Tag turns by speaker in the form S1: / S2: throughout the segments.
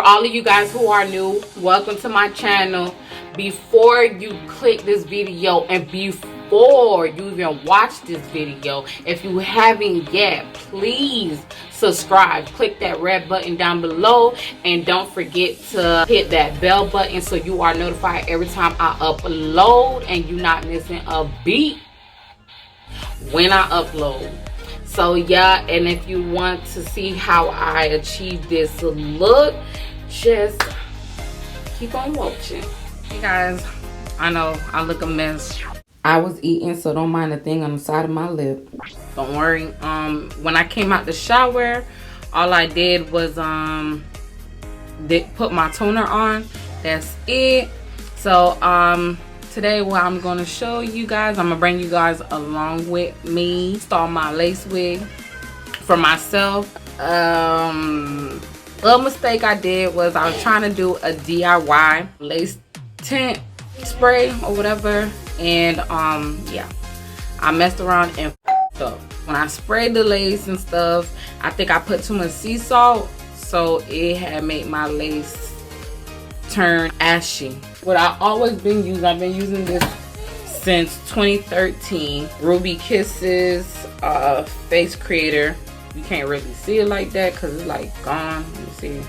S1: all of you guys who are new, welcome to my channel. Before you click this video and before you even watch this video, if you haven't yet, please subscribe. Click that red button down below and don't forget to hit that bell button so you are notified every time I upload and you're not missing a beat when I upload. So yeah, and if you want to see how I achieve this look, just keep on watching. Hey guys, I know I look a mess. I was eating, so don't mind the thing on the side of my lip. Don't worry. When I came out the shower, all I did was put my toner on. That's it. So today what I'm gonna show you guys, I'm gonna bring you guys along with me. Install my lace wig for myself. Little mistake I did was I was trying to do a DIY lace tint spray or whatever, and yeah, I messed around and f***ed up. When I sprayed the lace and stuff, I think I put too much sea salt, so it had made my lace turn ashy. What I always been using, I've been using this since 2013. Ruby Kisses face creator. You can't really see it like that because it's like gone. Let me see.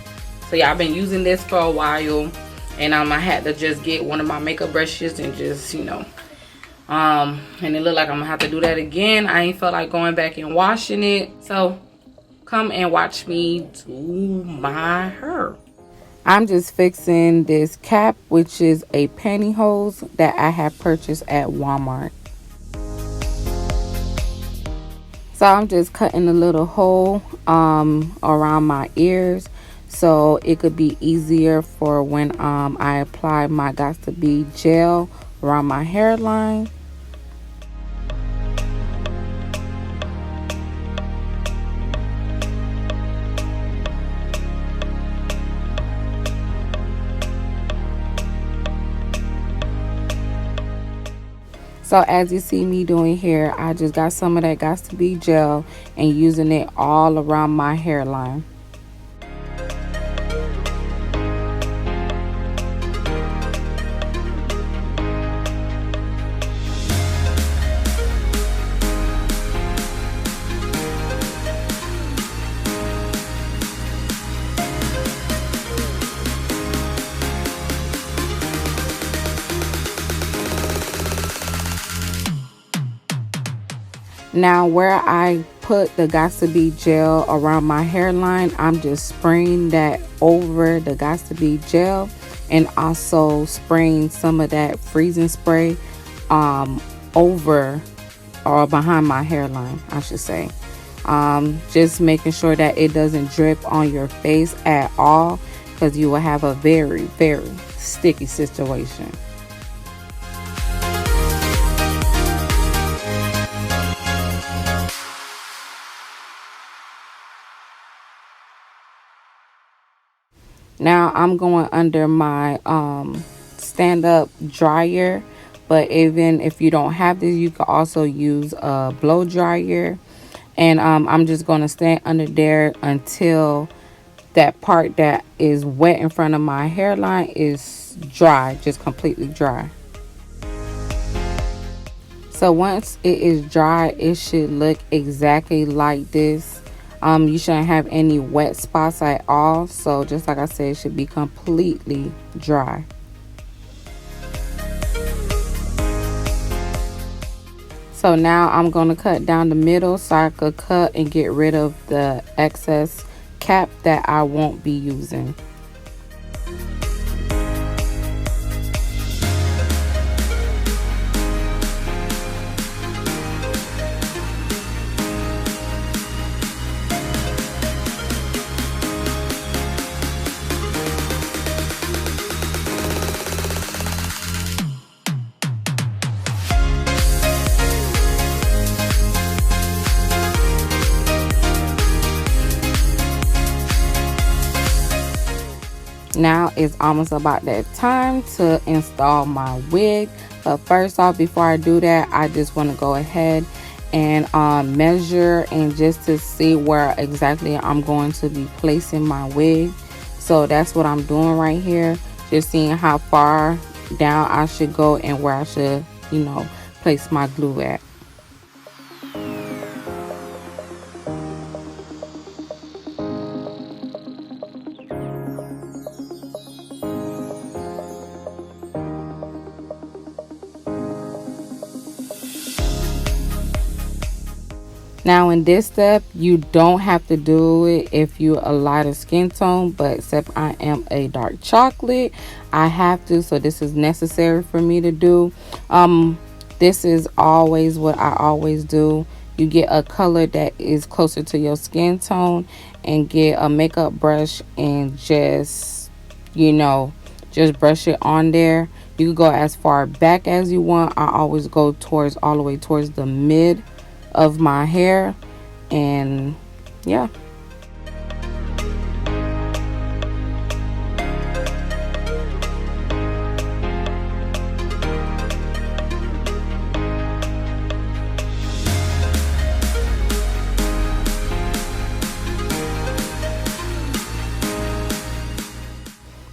S1: So yeah, I've been using this for a while, and I had to just get one of my makeup brushes and just, you know, and it looked like I'm gonna have to do that again. I ain't felt like going back and washing it, so come and watch me do my hair. I'm just fixing this cap, which is a pantyhose that I have purchased at Walmart. So I'm just cutting a little hole around my ears so it could be easier for when I apply my Got to Be gel around my hairline. So as you see me doing here, I just got some of that Got to Be gel and using it all around my hairline. Now where I put the Got to Be gel around my hairline, I'm just spraying that over the Got to Be gel, and also spraying some of that freezing spray over or behind my hairline, I should say. Just making sure that it doesn't drip on your face at all, because you will have a very, very sticky situation. Now I'm going under my stand-up dryer, but even if you don't have this, you can also use a blow dryer. And I'm just going to stand under there until that part that is wet in front of my hairline is dry, just completely dry. So once it is dry, it should look exactly like this. You shouldn't have any wet spots at all. So just like I said, it should be completely dry. So now I'm going to cut down the middle so I could cut and get rid of the excess cap that I won't be using. Now it's almost about that time to install my wig, but first off, before I do that, I just want to go ahead and measure and just to see where exactly I'm going to be placing my wig. So that's what I'm doing right here, just seeing how far down I should go and where I should, you know, place my glue at. Now in this step, you don't have to do it if you're a lighter skin tone, but except I am a dark chocolate, I have to. So this is necessary for me to do. This is always what I always do. You get a color that is closer to your skin tone and get a makeup brush and just, you know, just brush it on there. You can go as far back as you want. I always go towards all the way towards the mid of my hair, and yeah.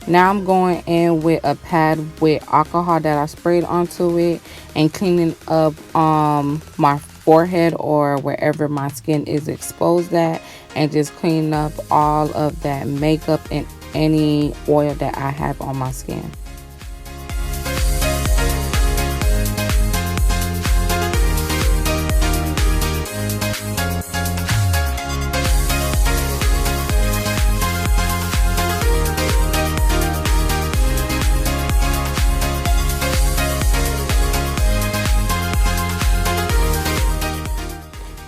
S1: Now I'm going in with a pad with alcohol that I sprayed onto it and cleaning up my forehead or wherever my skin is exposed at, and just cleaning up all of that makeup and any oil that I have on my skin.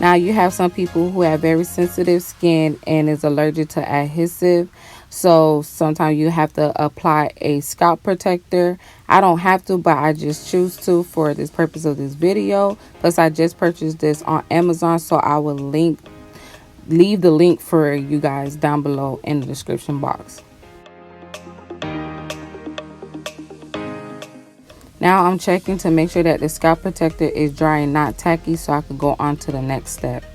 S1: Now you have some people who have very sensitive skin and is allergic to adhesive. So sometimes you have to apply a scalp protector. I don't have to, but I just choose to for this purpose of this video. Plus I just purchased this on Amazon, so I will leave the link for you guys down below in the description box. Now I'm checking to make sure that the scalp protector is dry and not tacky, so I can go on to the next step.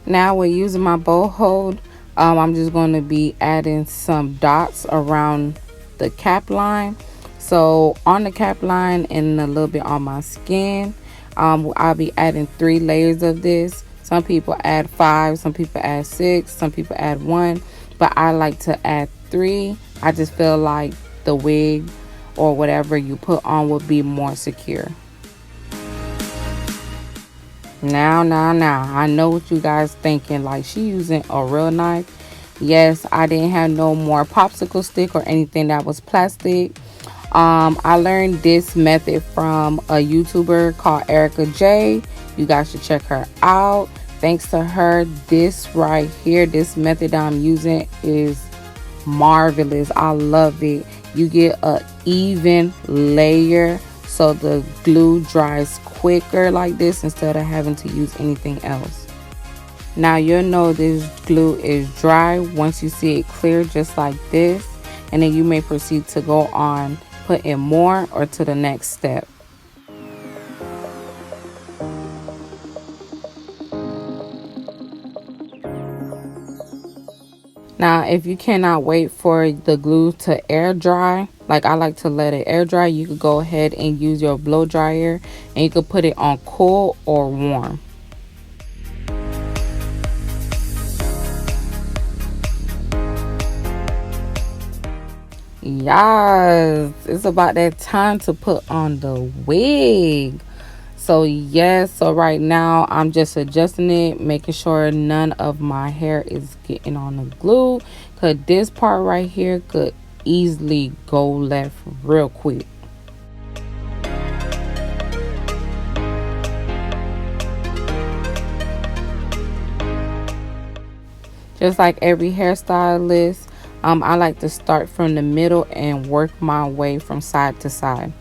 S1: Now we're using my bow hold. I'm just going to be adding some dots around the cap line. So on the cap line and a little bit on my skin, I'll be adding 3 layers of this. Some people add 5, some people add 6, some people add 1. But I like to add 3. I just feel like the wig or whatever you put on will be more secure. Now, I know what you guys thinking, like she using a real knife. Yes, I didn't have no more popsicle stick or anything that was plastic. I learned this method from a YouTuber called Erica J. You guys should check her out. Thanks to her, this right here, this method that I'm using is marvelous. I love it. You get an even layer so the glue dries quicker like this instead of having to use anything else. Now you'll know this glue is dry once you see it clear just like this, and then you may proceed to go on putting more or to the next step. Now, if you cannot wait for the glue to air dry, like I like to let it air dry, you could go ahead and use your blow dryer and you could put it on cool or warm. Yes, it's about that time to put on the wig. So yes, so right now I'm just adjusting it, making sure none of my hair is getting on the glue, because this part right here could easily go left real quick. Just like every hairstylist, I like to start from the middle and work my way from side to side.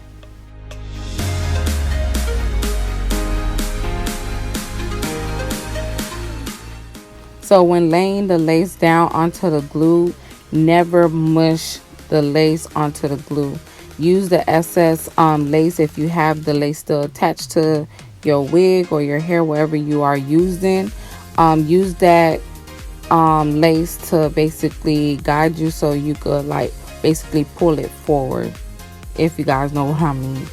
S1: So when laying the lace down onto the glue, never mush the lace onto the glue. Use the excess lace if you have the lace still attached to your wig or your hair, wherever you are using. Use that lace to basically guide you, so you could like basically pull it forward, if you guys know what I mean.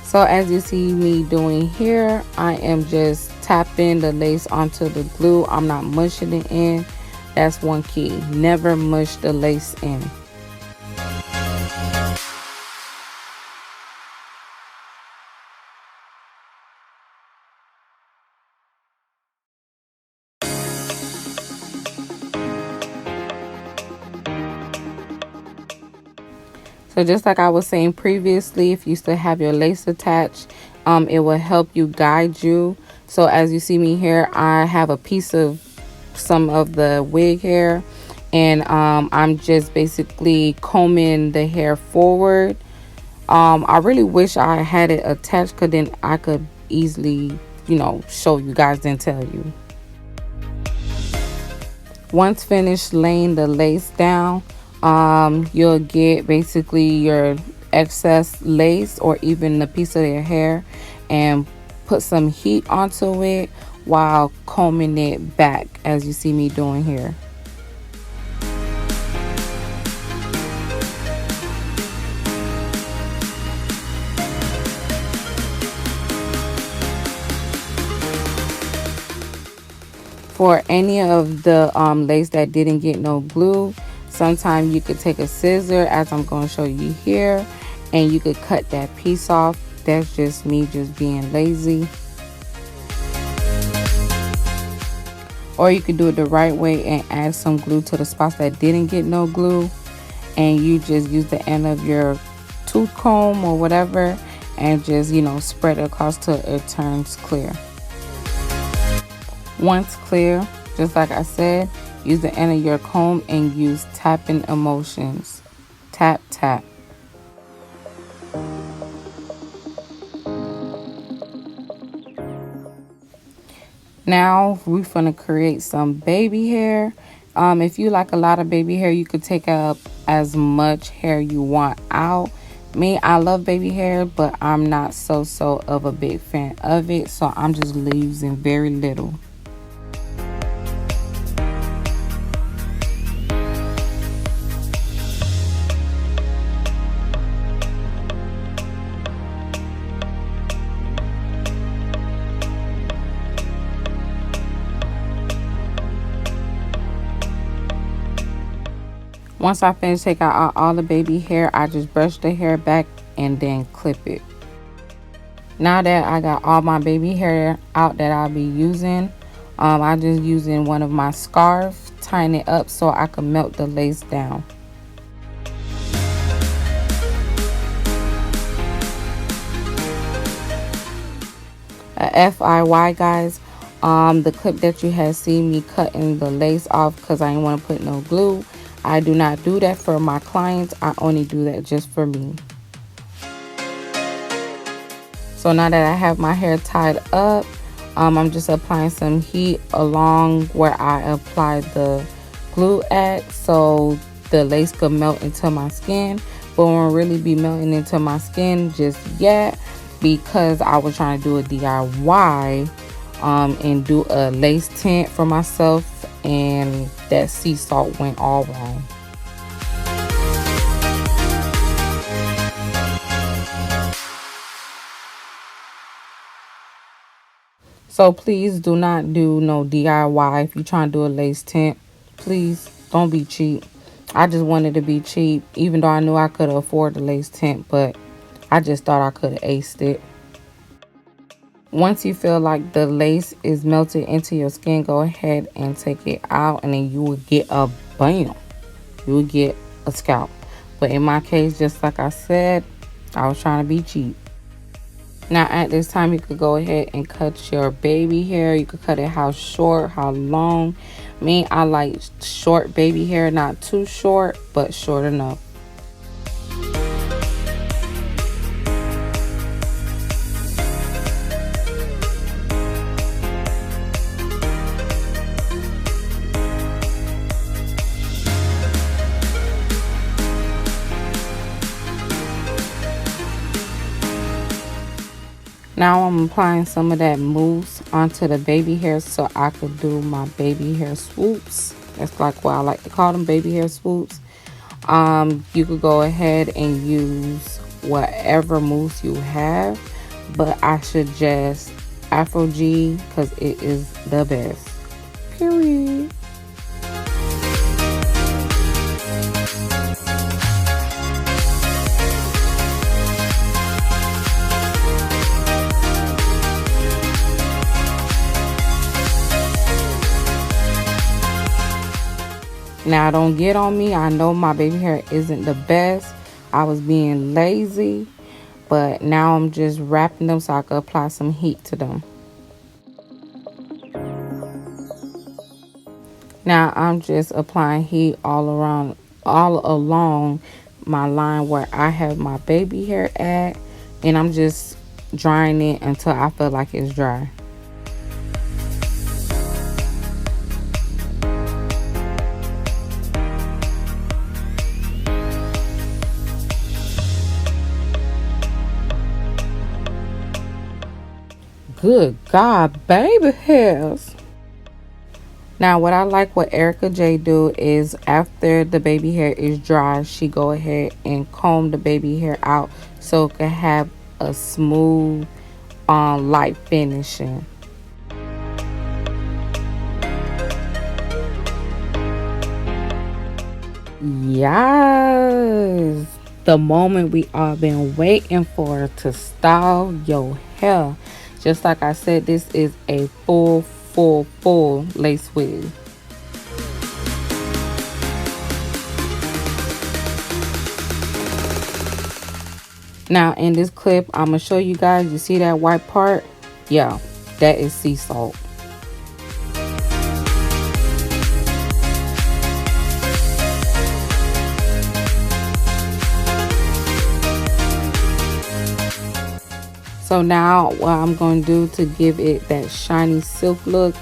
S1: So as you see me doing here, I am just tapping the lace onto the glue. I'm not mushing it in. That's one key. Never mush the lace in. So just like I was saying previously, if you still have your lace attached, it will help you guide you. So as you see me here, I have a piece of some of the wig hair, and I'm just basically combing the hair forward. I really wish I had it attached, because then I could easily, you know, show you guys and tell you. Once finished laying the lace down, you'll get basically your excess lace or even the piece of your hair, and put some heat onto it while combing it back, as you see me doing here. For any of the lace that didn't get no glue, sometimes you could take a scissor, as I'm going to show you here, and you could cut that piece off. That's just me just being lazy. Or you could do it the right way and add some glue to the spots that didn't get no glue, and you just use the end of your tooth comb or whatever and just, you know, spread it across till it turns clear. Once clear, just like I said, use the end of your comb and use tapping motions. Tap, tap. Now we're gonna create some baby hair. If you like a lot of baby hair, you could take up as much hair you want out. Me, I love baby hair, but I'm not so of a big fan of it, so I'm just using very little. Once I finish taking out all the baby hair, I just brush the hair back and then clip it. Now that I got all my baby hair out that I'll be using, I'm just using one of my scarves, tying it up so I can melt the lace down. FYI guys, the clip that you had seen me cutting the lace off because I didn't want to put no glue, I do not do that for my clients. I only do that just for me. So now that I have my hair tied up, I'm just applying some heat along where I applied the glue at, so the lace could melt into my skin, but won't really be melting into my skin just yet, because I was trying to do a DIY and do a lace tint for myself, and that sea salt went all wrong. So please do not do no DIY if you're trying to do a lace tint. Please don't be cheap. I just wanted to be cheap, even though I knew I could afford the lace tint, but I just thought I could have aced it. Once you feel like the lace is melted into your skin, go ahead and take it out, and then you will get a bam. You will get a scalp. But in my case, just like I said, I was trying to be cheap. Now at this time, you could go ahead and cut your baby hair. You could cut it how short, how long. Me, I like short baby hair, not too short, but short enough. Now I'm applying some of that mousse onto the baby hair so I could do my baby hair swoops. That's like what I like to call them, baby hair swoops. You could go ahead and use whatever mousse you have, but I suggest Aphogee because it is the best. Period. Now don't get on me. I know my baby hair isn't the best. I was being lazy, but now I'm just wrapping them so I can apply some heat to them. Now I'm just applying heat all along my line where I have my baby hair at, and I'm just drying it until I feel like it's dry. Good God, baby hairs. Now what I like what Erica J do is after the baby hair is dry, she go ahead and comb the baby hair out so it can have a smooth light finishing. Yes, the moment we all been waiting for to style your hair. Just like I said, this is a full lace wig. Now in this clip, I'm gonna show you guys. You see that white part? Yeah, that is sea salt. So now what I'm going to do to give it that shiny silk look,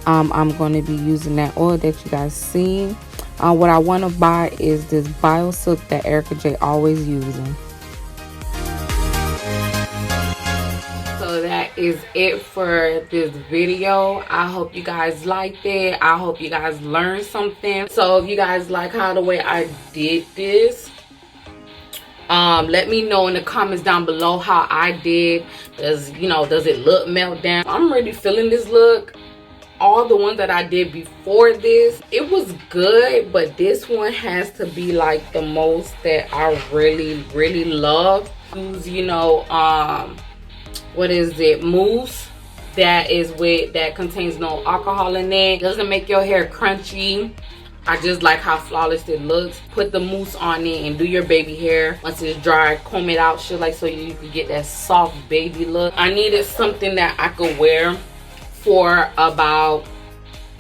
S1: I'm going to be using that oil that you guys seen. What I want to buy is this Bio Silk that Erica J always using. So that is it for this video. I hope you guys liked it. I hope you guys learned something. So if you guys like how the way I did this, let me know in the comments down below how I did. Does it look melt down? I'm really feeling this look. All the ones that I did before this, it was good, but this one has to be like the most that I really love. Use what is it, mousse that contains no alcohol in it. Doesn't make your hair crunchy. I just like how flawless it looks. Put the mousse on it and do your baby hair. Once it's dry, comb it out, shit, like so you can get that soft baby look. I needed something that I could wear for about,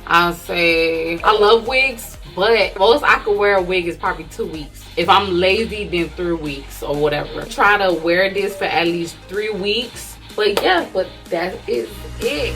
S1: I'll say, I love wigs, but most I could wear a wig is probably 2 weeks. If I'm lazy, then 3 weeks or whatever. Try to wear this for at least 3 weeks. But yeah, but that is it.